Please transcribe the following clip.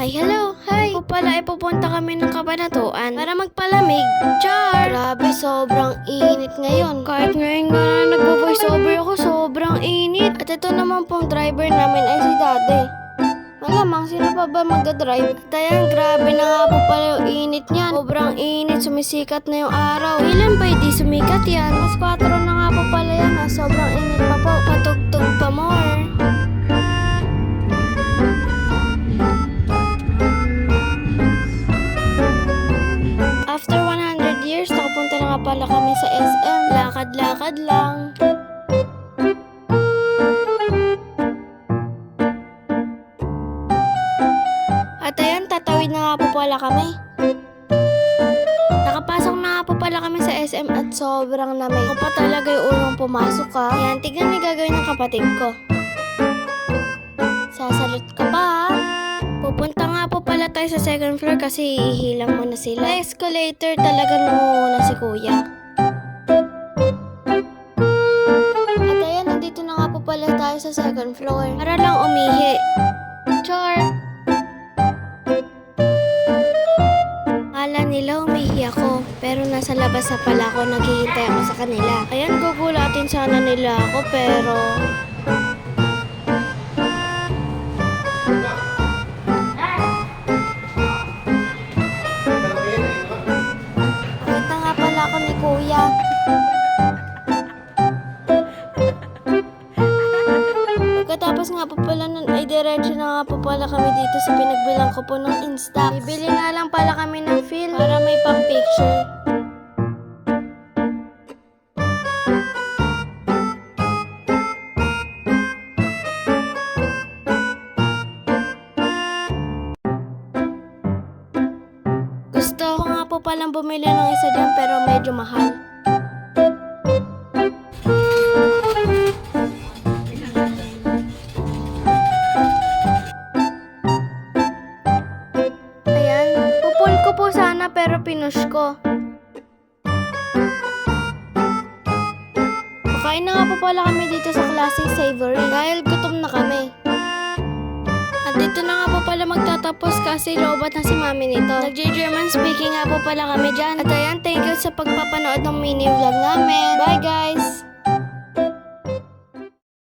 Hi, hello! Hi! Po pala ay pupunta kami ng kabanatuan para magpalamig. Char! Grabe, sobrang init ngayon. Kahit ngayon nga na nagvo-voice over ako, sobrang init. At ito naman pong driver namin ay si Daddy. Malamang, sino pa ba magdadrive? At ayan, grabe na nga po pala yung init niyan. Sobrang init, sumisikat na yung araw. Ilan ba di sumikat yan? Mas 4 na nga po pala yan ha. Sobrang init pa po. Patugtog pa more. After 100 years, nakapunta na nga pala kami sa SM. Lakad-lakad lang. At ayan, tatawid na nga po pala kami. Nakapasok na nga po pala kami sa SM at sobrang lamig. Ako pa talaga yung unang pumasok ha. Ayan, tignan yung gagawin ng kapatid ko. Sasalot ka pa ha. Pupunta nga po pala tayo sa second floor kasi ihilang muna sila. Sa escalator talaga nangunguna si kuya. At ayan, nandito na nga po pala tayo sa second floor. Para lang umihi. Char! Akala nila umihi ako, pero nasa labas na pala ako, naghihintay ako sa kanila. Ayan, gugulatin sana nila ako, pero... Nakita nga pala ako ni kuya. Pagkatapos nga po pala nun ay diretso na nga po pala kami dito sa pinagbilang ko po ng Instax. Bibili nga lang pala kami ng film para may pang picture. Gusto ko nga po palang bumili ng isa dyan pero medyo mahal. Pupul ko po sana pero pinush ko. Kakain na nga po pala kami dito sa Classic Savory dahil gutom na kami. At dito na nga po pala magtatapos kasi loobat na si mami nito. Nag-German speaking nga po pala kami dyan. At ayan, thank you sa pagpapanood ng mini vlog namin. Bye guys!